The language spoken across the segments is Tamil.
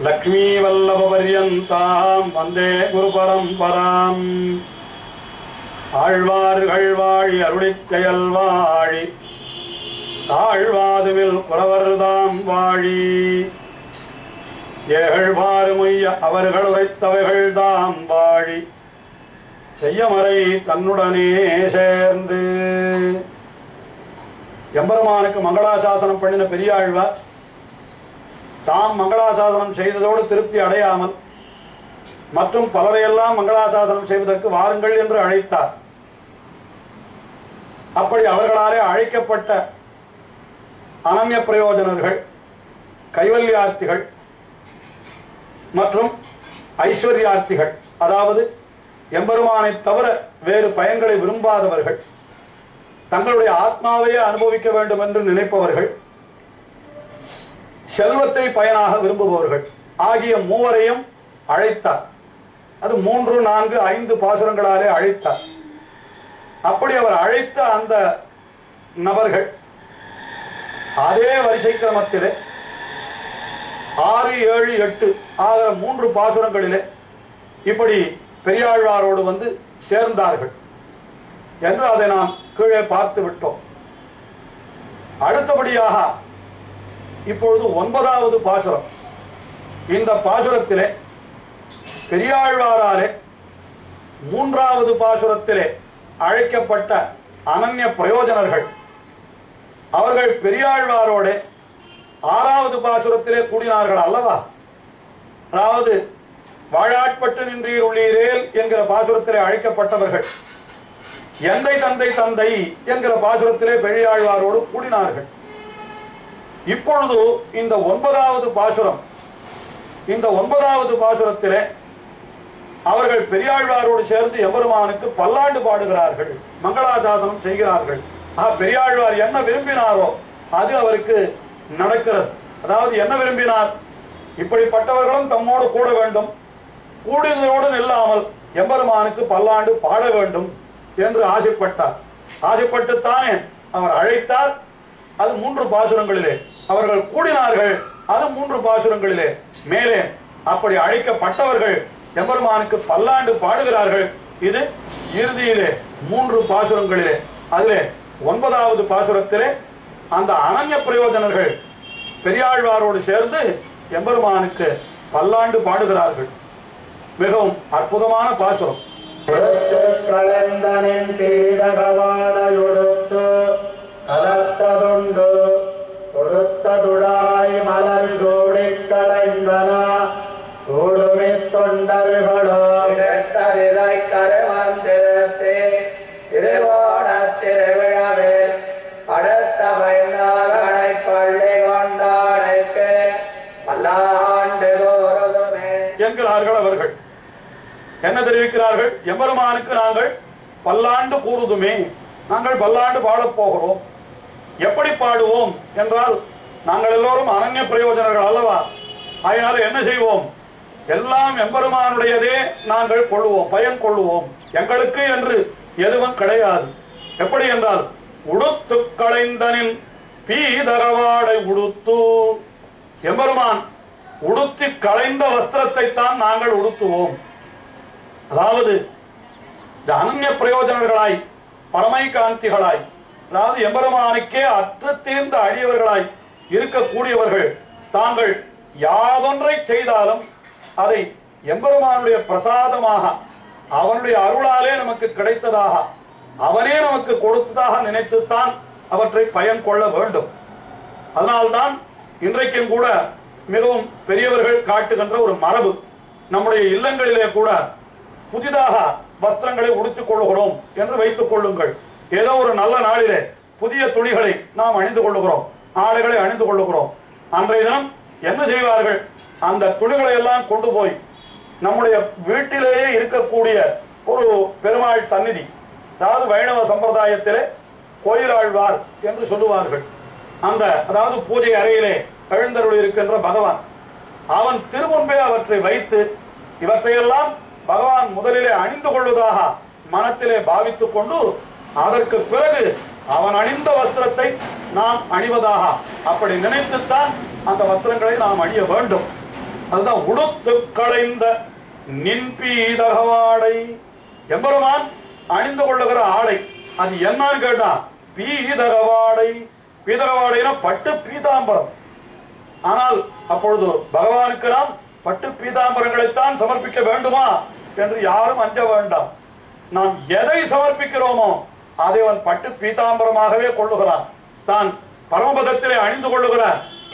लक्ष्मी वल्लभ पर्यन्तां वंदे गुरु परंपरां ஆழ்வார்கள் வாழி அருளிச் செயல் வாழி தாழ்வாதுவில் குறவர்தாம் வாழி ஏகழ்வாறுமைய அவர்கள் உரைத்தவைகள் தாம் வாழி செய்யமறை தன்னுடனே சேர்ந்து எம்பெருமானுக்கு மங்களாசாசனம் பண்ணின பெரியாழ்வார் தாம் மங்களாசாசனம் செய்ததோடு திருப்தி அடையாமல் மற்றும் பலரையெல்லாம் மங்களாசாசனம் செய்வதற்கு வாருங்கள் என்று அழைத்தார். அப்படி அவர்களாலே அழைக்கப்பட்ட அனன்ய பிரயோஜனர்கள், கைவல்யார்த்திகள் மற்றும் ஐஸ்வர்யார்த்திகள், அதாவது எம்பெருமானை தவிர வேறு பயன்களை விரும்பாதவர்கள், தங்களுடைய ஆத்மாவையே அனுபவிக்க வேண்டும் என்று நினைப்பவர்கள், செல்வத்தை பயனாக விரும்புபவர்கள் ஆகிய மூவரையும் அழைத்தார். அது 3, 4, 5 பாசுரங்களாலே அழைத்தார். அப்படி அவர் அழைத்த அந்த நபர்கள் அதே வரிசை கிரமத்திலே 6, 7, 8 ஆகிற 3 பாசுரங்களிலே இப்படி பெரியாழ்வாரோடு வந்து சேர்ந்தார்கள் என்று அதை நாம் கீழே பார்த்து விட்டோம். அடுத்தபடியாக இப்பொழுது 9வது பாசுரம். இந்த பாசுரத்திலே பெரியாழ்வாராலே 3வது பாசுரத்திலே அழைக்கப்பட்ட அனன்ய பிரயோஜனர்கள் அவர்கள் பெரியாழ்வாரோட 6வது பாசுரத்திலே கூடினார்கள் அல்லவா? அதாவது வாழாட்பட்டு நின்றீர் உள்ளீரேல் என்கிற பாசுரத்திலே அழைக்கப்பட்டவர்கள் எந்தை தந்தை தந்தை என்கிற பாசுரத்திலே பெரியாழ்வாரோடு கூடினார்கள். இப்பொழுது இந்த 9வது பாசுரம், இந்த 9வது பாசுரத்திலே அவர்கள் பெரியாழ்வாரோடு சேர்ந்து எம்பெருமானுக்கு பல்லாண்டு பாடுகிறார்கள், மங்களாசாசனம் செய்கிறார்கள். பெரியாழ்வார் என்ன விரும்பினாரோ அது அவருக்கு நடக்கிறது. அதாவது என்ன விரும்பினார்? இப்படிப்பட்டவர்களும் தம்மோடு கூட வேண்டும், கூடினதோடு நில்லாமல் எம்பெருமானுக்கு பல்லாண்டு பாட வேண்டும் என்று ஆசைப்பட்டார். ஆசைப்பட்டுத்தானே அவர் அழைத்தார். அது 3 பாசுரங்களிலே. அவர்கள் கூடினார்கள், அது 3 பாசுரங்களிலே. மேலே அப்படி அழைக்கப்பட்டவர்கள் எம்பெருமானுக்கு பல்லாண்டு பாடுகிறார்கள். இது இறுதியிலே 3 பாசுரங்களிலே. அதிலே 9வது பாசுரத்திலே அந்த அனன்ய பிரயோஜனர்கள் பெரியாழ்வாரோடு சேர்ந்து எம்பெருமானுக்கு பல்லாண்டு பாடுகிறார்கள். மிகவும் அற்புதமான பாசுரம். கொடுத்ததுடாய் மலர் ஜோடி களைந்தன கூடுமி தொண்டர்களோ இடத்தரிதை கருவந்திரத்தே திருவோண திருவிழாவில் அடுத்த வைநாகனை பள்ளி கொண்டாடைக்கு பல்லாண்டு தோறுதுமே என்கிறார்கள். அவர்கள் என்ன தெரிவிக்கிறார்கள்? எம்பெருமானுக்கு நாங்கள் பல்லாண்டு கூறுதுமே, நாங்கள் பல்லாண்டு பாடப் போகிறோம். எப்படி பாடுவோம் என்றால், நாங்கள் எல்லோரும் அனன்ய பிரயோஜனர்கள் அல்லவா? அதனால என்ன செய்வோம்? எல்லாம் எம்பெருமானுடையதே நாங்கள் கொள்ளுவோம், பயன் கொள்ளுவோம். எங்களுக்கு என்று எதுவும் கிடையாது. எப்படி என்றால், உடுத்து களைந்தனின் பீதரவாடை உடுத்து, எம்பெருமான் உடுத்தி களைந்த வஸ்திரத்தை தான் நாங்கள் உடுத்துவோம். அதாவது அனன்ய பிரயோஜனர்களாய், பரமை காந்திகளாய், அதாவது எம்பெருமானுக்கே அற்று தீர்ந்த அடியவர்களாய் இருக்கக்கூடியவர்கள் தாங்கள் யாதொன்றை செய்தாலும் அதை எம்பெருமானுடைய பிரசாதமாக, அவனுடைய அருளாலே நமக்கு கிடைத்ததாக, அவனே நமக்கு கொடுத்ததாக நினைத்துத்தான் அவற்றை பயன் கொள்ள வேண்டும். அதனால்தான் இன்றைக்கும் கூட மிகவும் பெரியவர்கள் காட்டுகின்ற ஒரு மரபு, நம்முடைய இல்லங்களிலே கூட புதிதாக வஸ்திரங்களை உடுத்திக் கொள்ளுகிறோம் என்று வைத்துக் கொள்ளுங்கள். ஏதோ ஒரு நல்ல நாளிலே புதிய துணிகளை நாம் அணிந்து கொள்ளுகிறோம். ஆடைகளை அணிந்து கொள்ளுகிறோம். அன்றைய தினம் என்ன செய்வார்கள்? அந்த துணிகளை எல்லாம் கொண்டு போய் நம்முடைய வீட்டிலேயே இருக்கக்கூடிய ஒரு பெருமாள் சந்நிதி, அதாவது வைணவ சம்பிரதாயத்திலே கோயிலாழ்வார் என்று சொல்லுவார்கள், அந்த அதாவது பூஜை அறையிலே எழுந்தருள் இருக்கின்ற பகவான், அவன் திருமுன்பே அவற்றை வைத்து இவற்றையெல்லாம் பகவான் முதலிலே அணிந்து கொள்வதாக மனத்திலே பாவித்துக் கொண்டு அதற்கு பிறகு அவன் அணிந்த வஸ்திரத்தை நாம் அணிவதாக அப்படி நினைத்துத்தான் அந்த வஸ்திரங்களை நாம் அணிய வேண்டும். அதுதான் உடுத்து களைந்த நின்பீதகவாடை. எம்பெருமான் அணிந்து கொள்ளுகிற ஆடை அது என்னன்னு கேட்டா பீதகவாடை. பீதகவாடைனா பட்டு பீதாம்பரம். ஆனால் அப்பொழுது பகவானுக்கு நாம் பட்டு பீதாம்பரங்களைத்தான் சமர்ப்பிக்க வேண்டுமா என்று யாரும் அஞ்ச வேண்டாம். நாம் எதை சமர்ப்பிக்கிறோமோ அதை அவன் பட்டு பீதாம்பரமாகவே கொள்ளுகிறான். தான் பரமபதத்திலே அணிந்து கொள்ளுகிற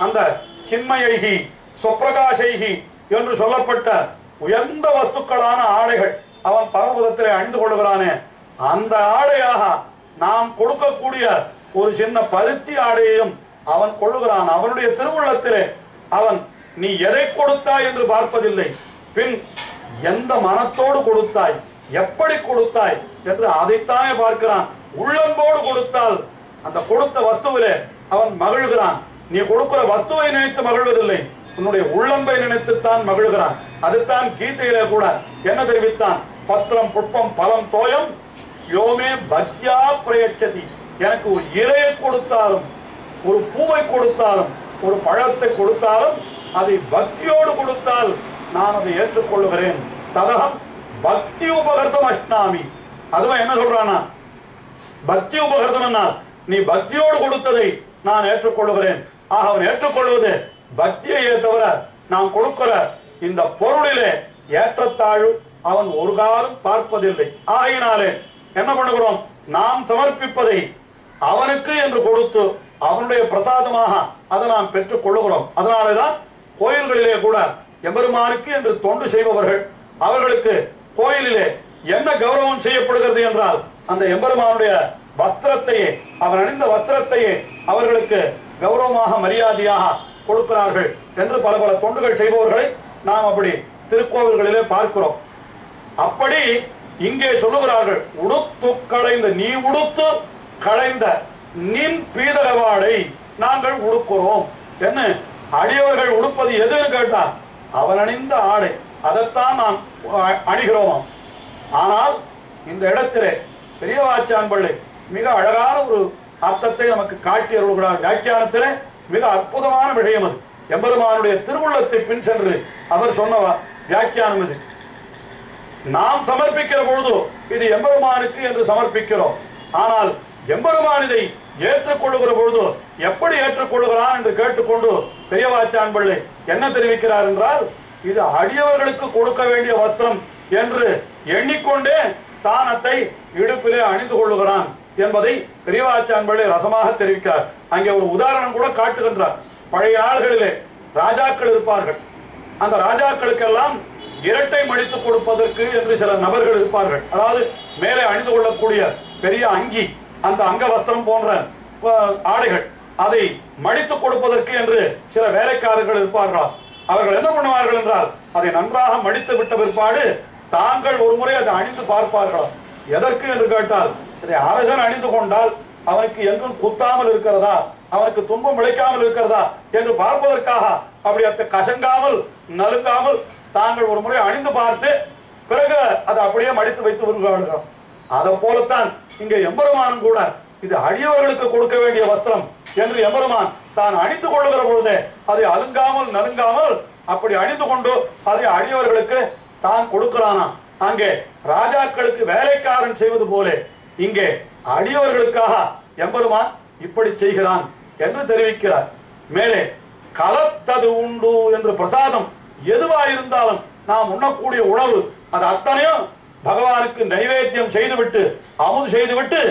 அந்த சின்மயைகி சொப்பிரகாஷைகி என்று சொல்லப்பட்ட உயர்ந்த வஸ்துக்களான ஆடைகள் அவன் பரமபதத்திலே அணிந்து கொள்ளுகிறானே, அந்த ஆடையாக நாம் கொடுக்கக்கூடிய ஒரு சின்ன பருத்தி ஆடையையும் அவன் கொள்ளுகிறான். அவனுடைய திருவுள்ளத்திலே அவன் நீ எதை கொடுத்தாய் என்று பார்ப்பதில்லை, பின் எந்த மனத்தோடு கொடுத்தாய், எப்படி கொடுத்தாய் என்று அதைத்தானே பார்க்கிறான். உள்ளன்போடு கொடுத்தால் அந்த கொடுத்த வஸ்துவிலே அவன் மகிழ்கிறான். நீ கொடுக்கிற வஸ்துவை நினைத்து மகிழ்வதில்லை, உன்னுடைய உள்ளன்பை நினைத்துத்தான் மகிழ்கிறான். அதுதான் கீதையிலே கூட என்ன தெரிவித்தான்? பத்திரம் புஷ்பம் பலம் தோயம் யோமே பக்தியா பிரயச்சதி. எனக்கு ஒரு இலையை கொடுத்தாலும், ஒரு பூவை கொடுத்தாலும், ஒரு பழத்தை கொடுத்தாலும் அதை பக்தியோடு கொடுத்தால் நான் அதை ஏற்றுக்கொள்ளுகிறேன். ததகம் பக்தி உபகர்த்தம் அஷ்டாமி. அதுவா என்ன சொல்றானா? பக்தி உபகர்த்தம், நீ பக்தியோடு கொடுத்ததை நான் ஏற்றுக்கொள்ளுகிறேன். ஆக அவன் ஏற்றுக்கொள்வது பக்தியை தவிர நாம் கொடுக்கிற இந்த பொருளிலே ஏற்றத்தாழ்வு அவன் ஒரு காலம் பார்ப்பதில்லை. ஆகையினாலே என்ன பண்ணுகிறோம்? நாம் சமர்ப்பிப்பதை அவனுக்கு என்று கொடுத்து அவனுடைய பிரசாதமாக அதை நாம் பெற்றுக் கொள்ளுகிறோம். அதனாலேதான் கோயில்களிலே கூட எம்பெருமானுக்கு என்று தொண்டு செய்பவர்கள் அவர்களுக்கு கோயிலிலே என்ன கௌரவம் செய்யப்படுகிறது என்றால் அந்த எம்பெருமானுடைய வஸ்திரத்தையே, அவன் அணிந்த வஸ்திரத்தையே அவர்களுக்கு கௌரவமாக மரியாதையாக கொடுக்கிறார்கள் என்று பல பல தொண்டுகள் செய்பவர்களை நாம் அப்படி திருக்கோவில்களிலே பார்க்கிறோம். அப்படி இங்கே சொல்லுகிறார்கள், உடுத்து களைந்த, நீ உடுத்து களைந்த நின் பீதகவாடை நாங்கள் உடுக்கிறோம். என்ன அடியவர்கள் உடுப்பது எதுன்னு கேட்டா அவன் அணிந்த ஆடை, அதைத்தான் நாம் அணிகிறோம். ஆனால் இந்த இடத்திலே பெரியவாச்சான் பிள்ளை மிக அழகான ஒரு அர்த்தத்தை நமக்கு காட்டி அருள்கிறார். வியாக்கியானத்திலே மிக அற்புதமான விஷயம் அது. எம்பெருமானுடைய திருவுள்ளத்தை பின் சென்று அவர் சொன்ன வியாக்கியானம் இது. நாம் சமர்ப்பிக்கிற பொழுது இது எம்பெருமானுக்கு என்று சமர்ப்பிக்கிறோம். ஆனால் எம்பெருமான் இதை ஏற்றுக்கொள்ளுகிற பொழுது எப்படி ஏற்றுக்கொள்ளுகிறான் என்று கேட்டுக்கொண்டு பெரியவாச்சான் பிள்ளை என்ன தெரிவிக்கிறார் என்றால், இது அடியவர்களுக்கு கொடுக்க வேண்டிய வஸ்திரம் என்று எண்ணிக்கொண்டே தானத்தை இடுப்பிலே அணிந்து கொள்ளுகிறான் என்பதை பெரியவாச்சான் பிள்ளை ரசமாக தெரிவிக்கிறார். அங்கே ஒரு உதாரணம் கூட காட்டுகின்றார். பழைய நாள்களிலே ராஜாக்கள் இருப்பார்கள். அந்த ராஜாக்களுக்கெல்லாம் இரட்டை மடித்து கொடுப்பதற்கு என்று சில நபர்கள் இருப்பார்கள். அதாவது மேலே அணிந்து கொள்ளக்கூடிய பெரிய அங்கி, அந்த அங்க வஸ்திரம் போன்ற ஆடைகள், அதை மடித்து கொடுப்பதற்கு என்று சில வேலைக்காரர்கள் இருப்பார்களாம். அவர்கள் என்ன பண்ணுவார்கள் என்றால் அதை நன்றாக மடித்து விட்ட பிற்பாடு தாங்கள் ஒரு முறை அதை அணிந்து பார்ப்பார்களாம். எதற்கு என்று கேட்டால், இதை அரசன் அணிந்து கொண்டால் அவனுக்கு எங்கும் குத்தாமல் இருக்கிறதா, அவனுக்கு துன்பம் விளைக்காமல் இருக்கிறதா என்று பார்ப்பதற்காக அப்படி அதை கசங்காமல் நலுங்காமல் தாங்கள் ஒரு முறை அணிந்து பார்த்து பிறகு அதை அப்படியே மடித்து வைத்து விடுகிறார்கள். அதை போலத்தான் இங்கே எம்பெருமானும் கூட இது அடியவர்களுக்கு கொடுக்க வேண்டிய வஸ்திரம் என்று எம்பெருமான் தான் அணிந்து கொள்ளுகிற பொழுதே அதை அலுங்காமல் நலுங்காமல் அப்படி அணிந்து கொண்டு அதை அடியவர்களுக்கு தான் கொடுக்கிறானா. அங்கே ராஜாக்களுக்கு வேலைக்காரன் செய்வது போல இங்கே அடியவர்களுக்காக எம்பெருமான் இப்படி செய்கிறான் என்று தெரிவிக்கிறார். மேலே கலத்தது உண்டு என்று பிரசாதம் எதுவாயிருந்தாலும் நாம் உண்ணக்கூடிய உணவு அது அத்தனையும் பகவானுக்கு நைவேத்தியம் செய்துவிட்டு அமுது செய்துவிட்டு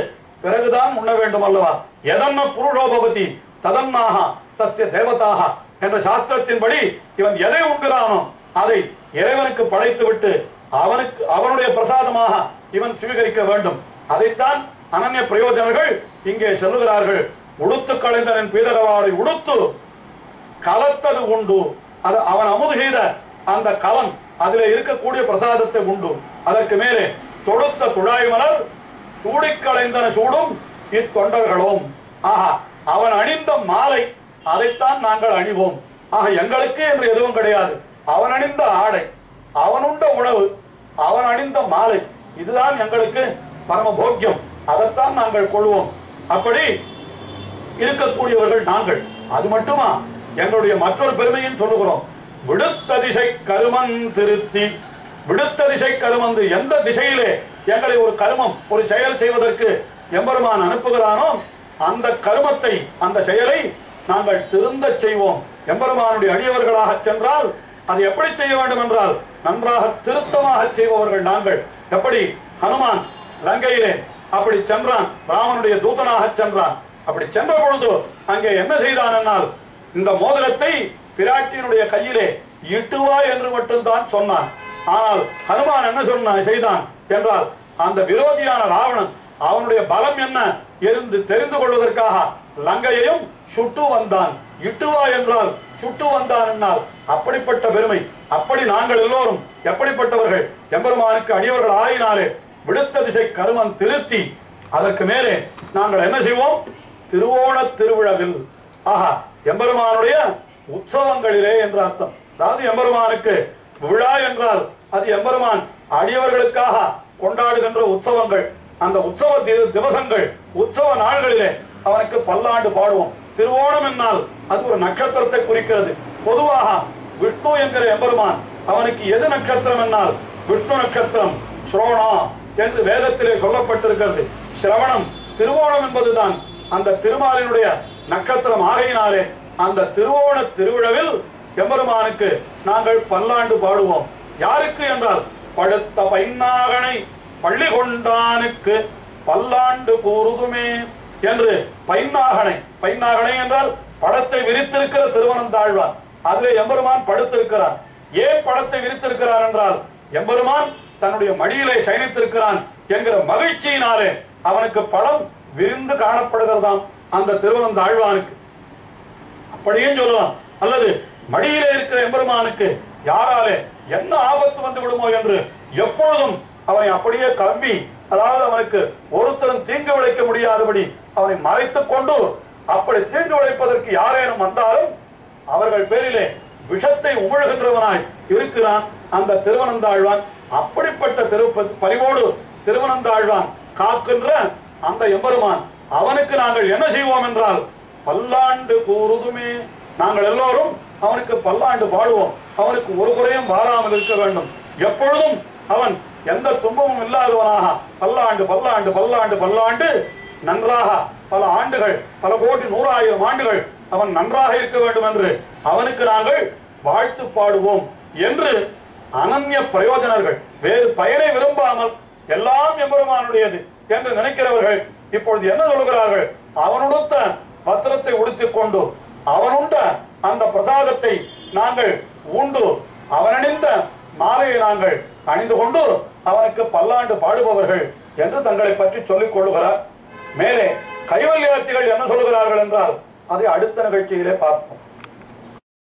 பிறகுதான் உண்ண வேண்டும் அல்லவா. எதன்ன புருஷோபவதி ததன்னாக தஸ்ய தேவதாக என்ற சாஸ்திரத்தின்படி இவன் எதை உண்கிறானோ அதை இறைவனுக்கு படைத்து விட்டு அவனுடைய பிரசாதமாக இவன் சுவீகரிக்க வேண்டும். அதைத்தான் அனன்ய பிரயோஜனர்கள் இங்கே சொல்லுகிறார்கள். உடுத்து களைந்தனின் பீதகவாடை உடுத்து கலத்தது உண்டு. அது அவன் அமுது செய்த அந்த கலம், அதிலே இருக்கக்கூடிய பிரசாதத்தை உண்டு. அதற்கு மேலே தொடுத்த துழாய் மலர் சூடிக்களைந்தன சூடும் இத்தொண்டர்களும். ஆஹா, அவன் அணிந்த மாலை, அதைத்தான் நாங்கள் அணிவோம். ஆக எங்களுக்கு என்று எதுவும் கிடையாது. அவன் அணிந்த ஆடை, அவனுண்ட உணவு, அவன் அணிந்த மாலை, இதுதான் எங்களுக்கு பரம போக்கியம். அதைத்தான் நாங்கள் கொள்வோம். அப்படி இருக்கக்கூடியவர்கள் நாங்கள். அது மட்டுமா, எங்களுடைய மற்றொரு பெருமையும் சொல்லுகிறோம். விடுத்த திசை கருமன் திருத்தி. விடுத்த திசை கருமந்து, எந்த திசையிலே எங்களை ஒரு கருமம், ஒரு செயல் செய்வதற்கு எம்பெருமான் அனுப்புகிறானோ அந்த கருமத்தை, அந்த செயலை நாங்கள் திருந்த செய்வோம். எம்பெருமானுடைய அடியவர்களாக சென்றால் அது எப்படி செய்ய வேண்டும் என்றால் நன்றாக திருத்தமாக செய்பவர்கள் நாங்கள். எப்படி ஹனுமான் லங்கையிலே அப்படி சென்றான், ராமனுடைய தூதனாக சென்றான். அப்படி சென்ற பொழுது அங்கே என்ன செய்தான் என்னால், இந்த மோதிரத்தை பிராட்டியினுடைய கையிலே இட்டுவா என்று மட்டும்தான் சொன்னான். ஆனால் ஹனுமான் என்ன செய்தான் என்றால், அந்த விரோதியான ராவணன் அவனுடைய பலம் என்ன என்று தெரிந்து கொள்வதற்காக லங்கையையும் சுட்டு வந்தான். இட்டுவா என்றால் சுட்டு வந்தான் என்னால் அப்படிப்பட்ட பெருமை. அப்படி நாங்கள் எல்லோரும் எப்படிப்பட்டவர்கள், எம்பெருமானுக்கு அடியவர்கள் ஆயினாலே விடுத்த திசை கருமன் திருத்தி, அதற்கு மேலே நாங்கள் என்ன செய்வோம், திருவோண திருவிழாவில், ஆஹா, எம்பெருமானுடைய உற்சவங்களிலே என்று அர்த்தம். அதாவது எம்பெருமானுக்கு விழா என்றால் அது எம்பெருமான் அடியவர்களுக்காக கொண்டாடுகின்ற உற்சவங்கள். அந்த உற்சவ திவசங்கள், உற்சவ நாள்களிலே அவனுக்கு பல்லாண்டு பாடுவோம். திருவோணம் என்னால் அது ஒரு நட்சத்திரத்தை குறிக்கிறது. பொதுவாக விஷ்ணு என்கிற எம்பெருமான், அவனுக்கு எது நட்சத்திரம் என்னால் விஷ்ணு நட்சத்திரம் ஸ்ரோணா என்று வேதத்திலே சொல்லப்பட்டிருக்கிறது. சிரவணம், திருவோணம் என்பதுதான் அந்த திருமாலினுடைய நட்சத்திரம் ஆகையினாலே அந்த திருவோண திருவிழாவில் எம்பெருமானுக்கு நாங்கள் பல்லாண்டு பாடுவோம். யாருக்கு என்றால் படுத்த பைன்னாகனை பள்ளி கொண்டானுக்கு பல்லாண்டு கூறுதுமே என்று பைன்னாகனை. பைன்னாகனை என்றால் படத்தை விரித்திருக்கிற திருவனந்தாழ்வான், அதிலே எம்பெருமான் படுத்திருக்கிறான். ஏன் படத்தை விரித்திருக்கிறான் என்றால் எம்பெருமான் தன்னுடைய மடியிலே சயனித்திருக்கிறான் என்கிற மகிழ்ச்சியினாலே அவனுக்கு படம் விரிந்து காணப்படுகிறதாம் அந்த திருவனந்தாழ்வானுக்கு. அப்படியும் சொல்லலாம். அல்லது மடியிலே இருக்கிற எம்பெருமானுக்கு யாராலே என்ன ஆபத்து வந்து விடுமோ என்று எப்பொழுதும் அவனை அப்படியே கவ்வி, அதாவது அவனுக்கு ஒருத்தரும் தீங்கு விளைக்க முடியாதபடி அவனை மறைத்துக் கொண்டு, அப்படி தீங்கு விளைப்பதற்கு யாரேனும் வந்தாலும் அவர்கள் பேரிலே விஷத்தை உமிழ்கின்றவனாய் இருக்கிறான் அந்த திருவனந்தாழ்வான். அப்படிப்பட்ட பரிவோடு திருவனந்தாழ்வான் காக்கின்ற அந்த எம்பெருமான், அவனுக்கு நாங்கள் என்ன செய்வோம் என்றால் பல்லாண்டு கூறுதுமே. நாங்கள் எல்லோரும் அவனுக்கு பல்லாண்டு பாடுவோம். அவனுக்கு ஒரு குறையும் வாராமல் இருக்க வேண்டும். எப்பொழுதும் அவன் எந்த துன்பமும் இல்லாதவனாக பல்லாண்டு பல்லாண்டு பல்லாண்டு பல்லாண்டு நன்றாக பல ஆண்டுகள், பல கோடி 100,000 ஆண்டுகள் அவன் நன்றாக இருக்க வேண்டும் என்று அவனுக்கு நாங்கள் வாழ்த்து பாடுவோம் என்று அனன்ய பிரயோஜனர்கள், வேறு பயனை விரும்பாமல் எல்லாம் எம்பெருமானுடையது என்று நினைக்கிறவர்கள் இப்பொழுது என்ன சொல்கிறார்கள், அவனுடுத்த வஸ்திரத்தை உடுத்திக் கொண்டு அவனுண்ட அந்த பிரசாதத்தை நாங்கள் உண்டு, அவனணிந்த மாலையை நாங்கள் அணிந்து கொண்டு அவனுக்கு பல்லாண்டு பாடுபவர்கள் என்று தங்களை பற்றி சொல்லிக் கொள்ளுகிறார். மேலே கைவல்யார்த்திகள் என்ன சொல்கிறார்கள் என்றால் அதை அடுத்த நிகழ்ச்சியிலே பார்ப்போம்.